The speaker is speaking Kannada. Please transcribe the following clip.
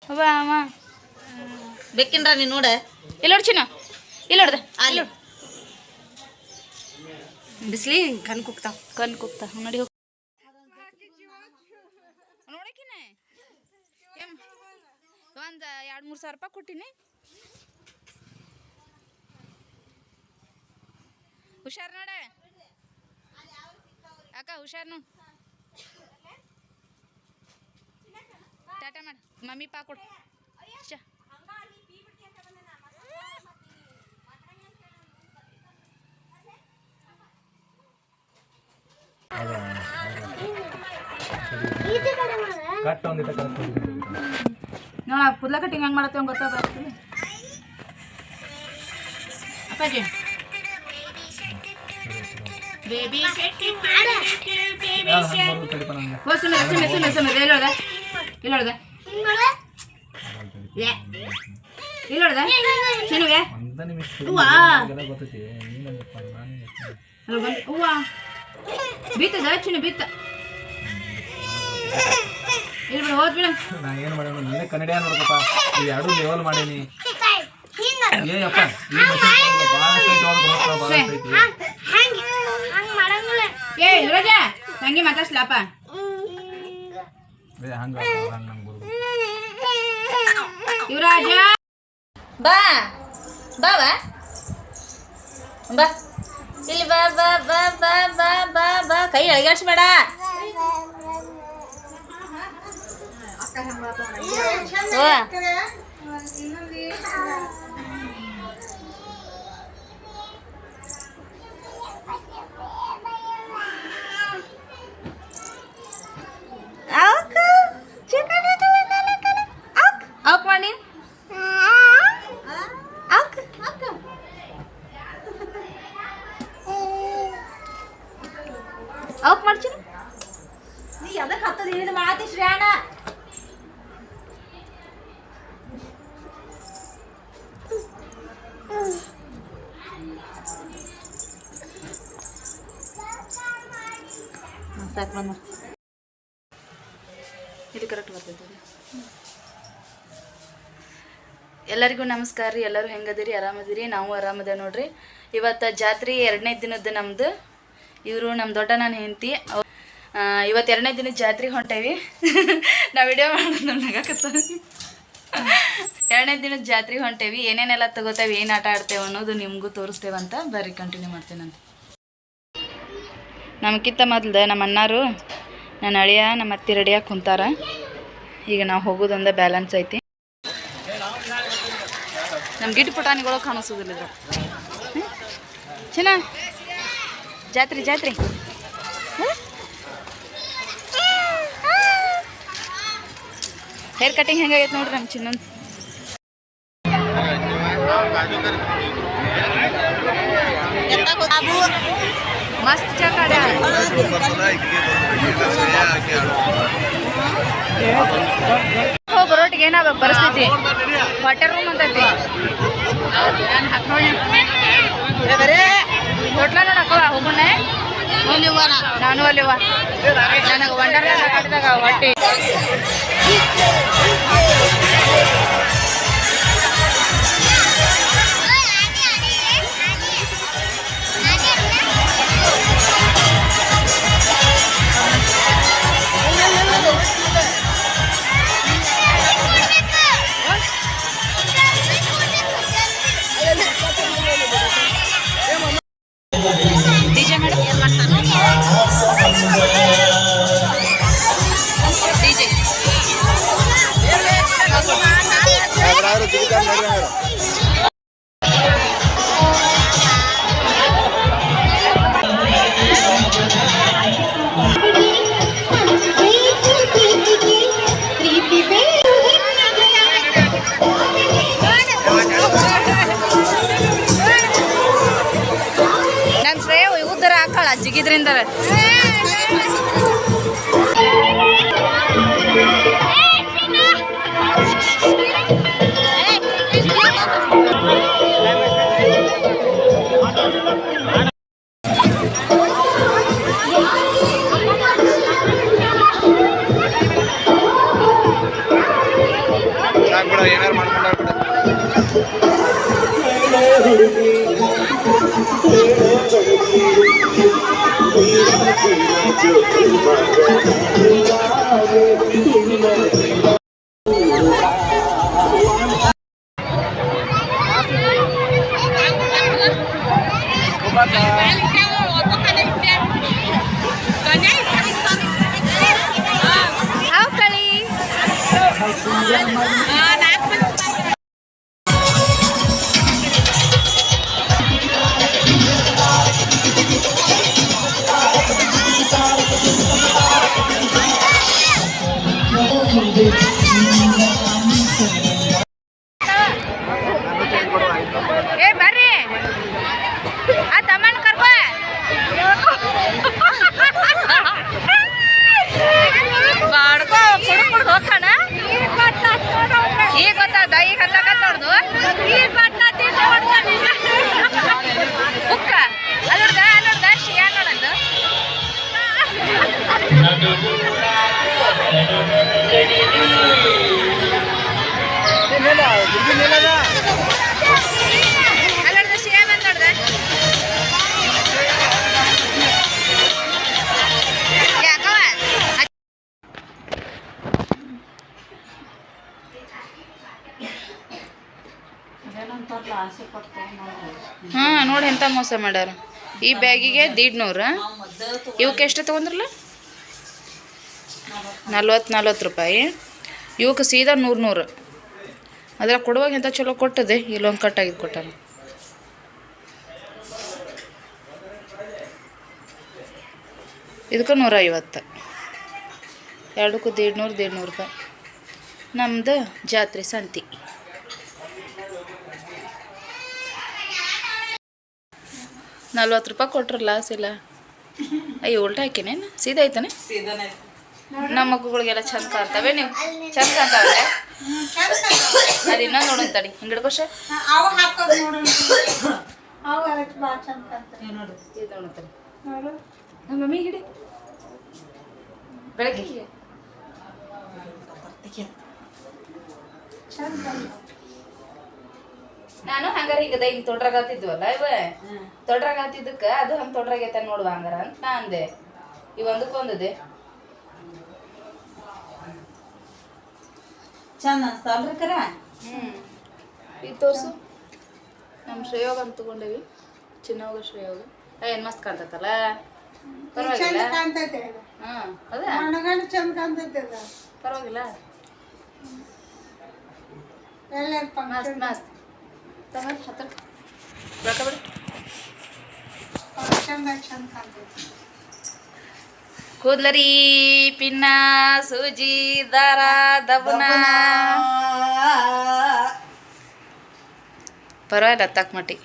ಅವ್ವ ಅಮ್ಮ ಬೇಕಿನ್ರ ನೀನು ನೋಡ ಇಲ್ಲ ನೋಡ್ ಚಿನ್ನ ಇಲ್ಲ ನೋಡ್ದೆ ಅಲ್ಲಿ ಬಿಸ್ಲಿ ಕಣ್ ಕುಕ್ತಾವ ನೋಡಿ ನೋಡಕಿನ ಒಂದು 2-3 ಸಾವಿರ ರೂಪಾಯಿ ಕೊಟ್ಟಿನಿ. ಹುಷಾರ್ ನೋಡ ಅಕ್ಕ, ಹುಷಾರ್ ನೋಡು. ಟಾಟಾ ಮಾಡು ಮಮ್ಮಿ ಪಾ ಕೊಡು. ನೋಡ ಕೂದಲ ಕಟ್ಟಿಂಗ್ ಹೆಂಗೆ ಮಾಡತ್ತೇವೆ ಗೊತ್ತಾಗ್ತದೆ ಅಪ್ಪಾಜಿ. ಬೇಬಿ ಬೀತದ ಚಿನ್ನ ಬೀತ ಇಲ್ಲಿ ಬಿಡು ಹೋದ್ ಬಿಡು. ನಾ ಏನು ಮಾಡೋಣ ನೀನೇ ಕನ್ನಡ ನೋಡ್ಕಪ್ಪ ಇದು ಎರಡು ಲೆವೆಲ್ ಮಾಡೀನಿ. ಏಯಪ್ಪ ಈ ಮಷೀನ್ ಭಾಳ ಏ ಯುವರಾಜ ನಂಗೆ ಮಾತಾಡ್ಸ್ಲಪ್ಪ. ಯುವರಾಜ ಬಾ ಬಾವಾ ಬಾ ಇಲ್ಲಿ ಬಾ ಬಾ ಬಾ ಬಾ ಬಾ ಬಾ ಬಾ ಕೈ ಅಳಗಾಡ್ಸ್ಬೇಡ. ಅವಕ್ ಮಾಡಿ ಅವಕ್ ಮಾಡ್ತೀನಿ. ನೀ ಅದಕ್ಕೆ ಹತ್ತದ ಹೇಳಿದ ಮಾಡತ್ತಿ ಶ್ರೇಯಣ. ಸಾಕು ಬಂದ ಇದು ಕರೆಕ್ಟ್ ಬರ್ತೈತೆ. ಎಲ್ಲರಿಗೂ ನಮಸ್ಕಾರ ರೀ. ಎಲ್ಲರೂ ಹೆಂಗದಿರಿ? ಆರಾಮದಿರಿ? ನಾವು ಆರಾಮದ ನೋಡ್ರಿ. ಇವತ್ತು ಜಾತ್ರೆ 2ನೇ ದಿನದ್ದು ನಮ್ಮದು. ಇವರು ನಮ್ಮ ದೊಡ್ಡ ನನ್ನ ಹೆಂಡತಿ. ಇವತ್ತು 2ನೇ ದಿನದ ಜಾತ್ರೆಗೆ ಹೊಂಟೇವಿ. ನಾವು ವಿಡಿಯೋ ಮಾಡೋದು ನಗಾಕತ್ತ. 2ನೇ ದಿನದ ಜಾತ್ರೆಗೆ ಹೊಂಟೇವಿ. ಏನೇನೆಲ್ಲ ತಗೋತೇವೆ, ಏನು ಆಟ ಆಡ್ತೇವೆ ಅನ್ನೋದು ನಿಮಗೂ ತೋರಿಸ್ತೇವಂತ. ಬರ್ರಿ ಕಂಟಿನ್ಯೂ ಮಾಡ್ತೇನಂತ. ನಮಗಿಂತ ಮೊದಲು ನಮ್ಮ ಅಣ್ಣಾರು ನನ್ನ ಅಳಿಯ ನಮ್ಮ ಅತ್ತಿ ರೆಡಿಯಾಗಿ ಕುಂತಾರ. ಈಗ ನಾವು ಹೋಗೋದೊಂದೇ ಬ್ಯಾಲೆನ್ಸ್ ಐತಿ. ನಮ್ಮ ಗಿಟ್ಟು ಪುಟಾಣಿಗಳು ಕಾಣಿಸೋದಿಲ್ಲ ಇದ್ರ. ಚೆನ್ನ ಜಾತ್ರೆ ಜಾತ್ರೆ ಹೇರ್ ಕಟಿಂಗ್ ಹೆಂಗಾಗೈತೆ ನೋಡ್ರಿ ನಮ್ಮ ಚಿನ್ನೊಂದು. ಮಸ್ತ್ ಚಕಾಡ ಬರೋಟಿಗೆ ಏನಾಗಬೇಕು ಪರಿಸ್ಥಿತಿ. ವಾಟರ್ ರೂಮ್ ಅಂತೈತಿ. ತೊಟ್ಲ ನೋಡಕ್ಕ ಹೋಗೋಣ. ನಾನು ಅಲ್ಲಿವ ನನಗೆ ವಂಡರ್ಲಾ ಆಡಿದಾಗ ಹೊಟ್ಟೆ ಡಿಜೆ ಮಾಡಿ ಏನು ಮಾಡ್ತಾನೆ ಡಿಜೆ. ನಮ್ಮ ಶ್ರೇಯ ಉದ್ದರ ಹಾಕಳ ಜಿಗಿದ್ರಿಂದ. ಹಾವು ಕಳಿ ಏ ಬರ್ರಿ ಆ ತಮ್ಮನ ಕರ್ಕೊ ಬಾಡ್ಕೊ ಕುಡ್ದು ಹೋಗ್ತಾನ ಈಗ ಗೊತ್ತಾದ ಈಗ ಹತ್ತಕತ್ ನೋಡ್ದು ಬುಕ್ಕ ಅಲ್ಲೋಡ್ದ ಶಿಯಾ ನೋಡಂದು ಅಲ್ಲೋಡ್ದ ಶಿಯಾ ಬಂದ್ ನೋಡ್ದ ಯಾಕವ ಹಾಂ ನೋಡಿ ಎಂಥ ಮೋಸ ಮಾಡ್ಯಾರ ಈ ಬ್ಯಾಗಿಗೆ 150 ಇವಕ್ಕೆ ಎಷ್ಟು ತೊಗೊಂಡ್ರಲ್ಲ 40 ರೂಪಾಯಿ ಇವಕ್ಕೆ ಸೀದಾ 100 ಅದ್ರ ಕೊಡುವಾಗ ಎಂಥ ಚಲೋ ಕೊಟ್ಟದೆ ಇಲ್ಲೊಂದು ಕಟ್ಟಾಗಿದ್ದು ಕೊಟ್ಟಾರ ಇದಕ್ಕೆ 150 ಎರಡಕ್ಕೂ 150 ರೂಪಾಯಿ ನಮ್ಮದು ಜಾತ್ರೆ ಸಂತಿ ₹40 ಕೊಟ್ರಲ್ಲ ಲಾಸ್ ಇಲ್ಲ ಅಯ್ಯೋ ಉಲ್ಟಾ ಹಾಕಿನೇನು ಸೀದಾ ಐತಾನೆ ನಮ್ಮ ಮಕ್ಕಳಿಗೆಲ್ಲ ಚಂದ ಕಾಣ್ತವೆ ನೀವು ಚಂದ ಕಾಣ್ತಾವೆ ಅದು ಇನ್ನೊಂದು ನೋಡೋಣ ತಡಿ ಹಿಂಗೆ ಹಿಡ್ಕೋಶ ನಮ್ಮ ಮಮ್ಮಿ ಹಿಡಿ ಬೆಳಗ್ಗೆ ನಾನು ಹಂಗಾರ ಈಗ ಹಿಂಗೆ ತೊಡ್ರಾಗತ್ತಿದ್ವಲ್ಲ ಇವ ತೊಡ್ರಾಗತ್ತಿದ್ದಕ್ಕೆ ಅದು ಹಂಗೆ ತೊಡ್ರಾಗೈತೆ ನೋಡುವ ಹಂಗಾರ ಅಂತ ನಾ ಅಂದೆ ಇವೊಂದಕ್ಕೊಂದಿದೆ ಚಂದ ಅನ್ಸ್ತಲ್ರಿ ಕರ ಈಗ ತೋರಿಸು ನಮ್ಮ ಶ್ರೇಯೋಗ ಅಂತ ತಗೊಂಡೇವಿ ಚಿನ್ನೋಗ ಶ್ರೇಯೋಗ ಏನು ಮಸ್ತ್ ಕಾಣ್ತೈತಲ್ಲ ಪರವಾಗಿಲ್ಲ ಹಾಂ ಅದ ಚಂದ ಕಾಣ್ತೈತೆ ಪರವಾಗಿಲ್ಲ ಮಸ್ತ್ ಮಸ್ತ್ ತಗೊಂಡು ಹತ್ರ ಬೇಕಬೇಡಿ ಕೂದ್ಲರಿ ಪಿನ್ನ ಸೂಜಿ ದಾರ ದಬನ ಪರವಾಗಿಲ್ಲ ತಕ್ಕ ಮಟ್ಟಿ